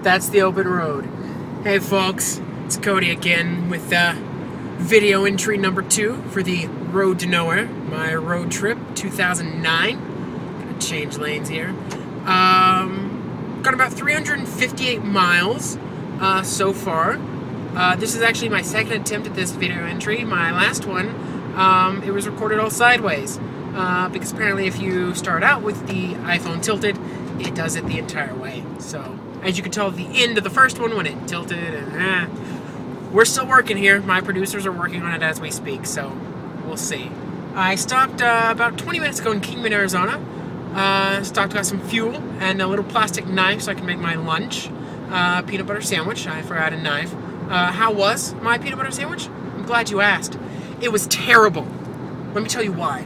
That's the open road. Hey folks, it's Cody again with video entry number 2 for the Road to Nowhere, my road trip 2009. Gonna change lanes here. Got about 358 miles so far. This is actually my second attempt at this video entry. My last one, it was recorded all sideways. Because apparently if you start out with the iPhone tilted, it does it the entire way. So, as you can tell at the end of the first one when it tilted, and we're still working here. My producers are working on it as we speak, so we'll see. I stopped about 20 minutes ago in Kingman, Arizona. Got some fuel and a little plastic knife so I can make my lunch. Peanut butter sandwich. I forgot a knife. How was my peanut butter sandwich? I'm glad you asked. It was terrible. Let me tell you why.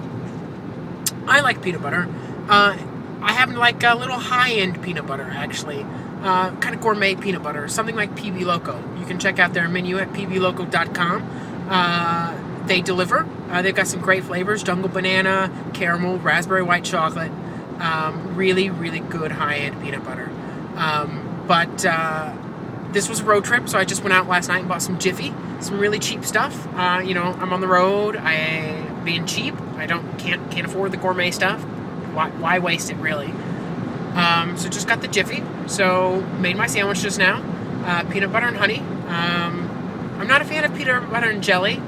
I like peanut butter. I happen to like a little high-end peanut butter, actually. Kind of gourmet peanut butter. Something like PB Loco. You can check out their menu at pbloco.com. They deliver. They've got some great flavors. Jungle banana, caramel, raspberry white chocolate. Really, really good high-end peanut butter. But this was a road trip, so I just went out last night and bought some Jiffy. Some really cheap stuff. I'm on the road. Being cheap. I can't afford the gourmet stuff. Why waste it, really? So just got the Jiffy. So made my sandwich just now. Peanut butter and honey. I'm not a fan of peanut butter and jelly,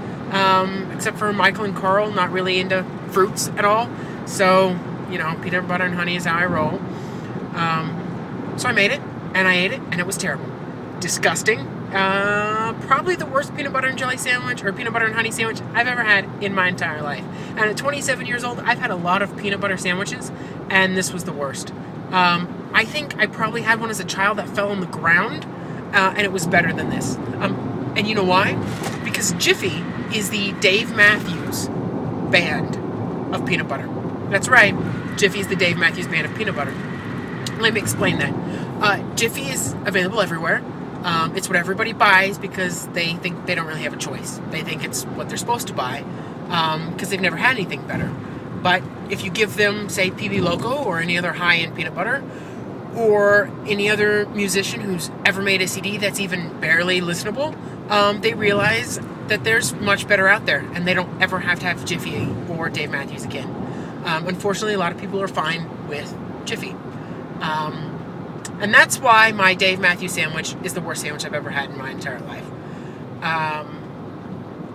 except for Michael and Carl. Not really into fruits at all. So peanut butter and honey is how I roll. So I made it and I ate it, and it was terrible, disgusting. Probably the worst peanut butter and jelly sandwich or peanut butter and honey sandwich I've ever had in my entire life. And at 27 years old, I've had a lot of peanut butter sandwiches, and this was the worst. I think I probably had one as a child that fell on the ground, and it was better than this. And you know why? Because Jiffy is the Dave Matthews Band of peanut butter. That's right, Jiffy is the Dave Matthews Band of peanut butter. Let me explain that. Jiffy is available everywhere. It's what everybody buys because they think they don't really have a choice. They think it's what they're supposed to buy because they've never had anything better. But if you give them, say, PB Loco or any other high-end peanut butter, or any other musician who's ever made a CD that's even barely listenable, they realize that there's much better out there, and they don't ever have to have Jiffy or Dave Matthews again. Unfortunately, a lot of people are fine with Jiffy. And that's why my Dave Matthews sandwich is the worst sandwich I've ever had in my entire life.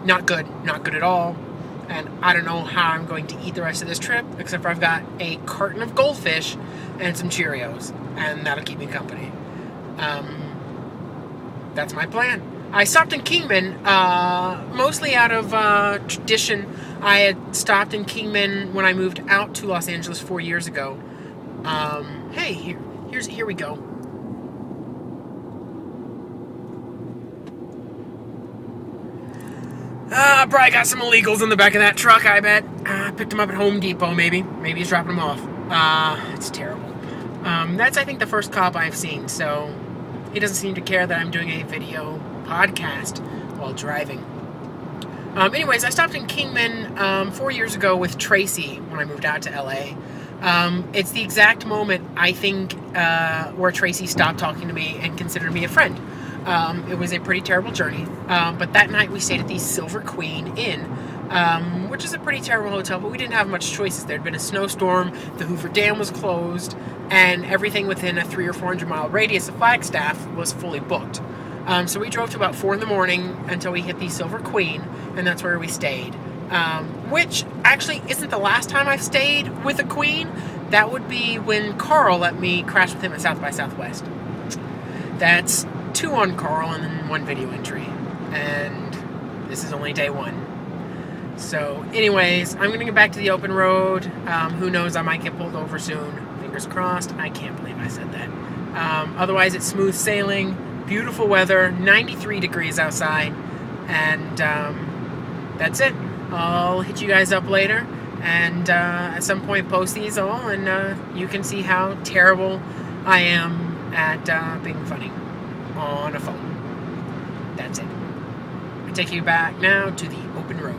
Not good at all. And I don't know how I'm going to eat the rest of this trip, except for I've got a carton of goldfish and some Cheerios, and that'll keep me company. That's my plan. I stopped in Kingman, mostly out of tradition. I had stopped in Kingman when I moved out to Los Angeles 4 years ago. Here we go. Probably got some illegals in the back of that truck, I bet. Picked them up at Home Depot, maybe. Maybe he's dropping them off. It's terrible. That's, I think, the first cop I've seen, so he doesn't seem to care that I'm doing a video podcast while driving. Anyways, I stopped in Kingman 4 years ago with Tracy when I moved out to LA. It's the exact moment, I think, where Tracy stopped talking to me and considered me a friend. It was a pretty terrible journey, but that night we stayed at the Silver Queen Inn, which is a pretty terrible hotel, but we didn't have much choices. There had been a snowstorm, the Hoover Dam was closed, and everything within a 300 or 400 mile radius of Flagstaff was fully booked. So we drove to about 4 in the morning until we hit the Silver Queen, and that's where we stayed. Which actually isn't the last time I've stayed with a queen. That would be when Carl let me crash with him at South by Southwest. That's 2 on Carl and then 1 video entry. And this is only day 1. So anyways, I'm going to get back to the open road. Who knows, I might get pulled over soon. Fingers crossed. I can't believe I said that. Otherwise, it's smooth sailing, beautiful weather, 93 degrees outside, and that's it. I'll hit you guys up later, and at some point post these all, and you can see how terrible I am at being funny on a phone. That's it. I take you back now to the open road.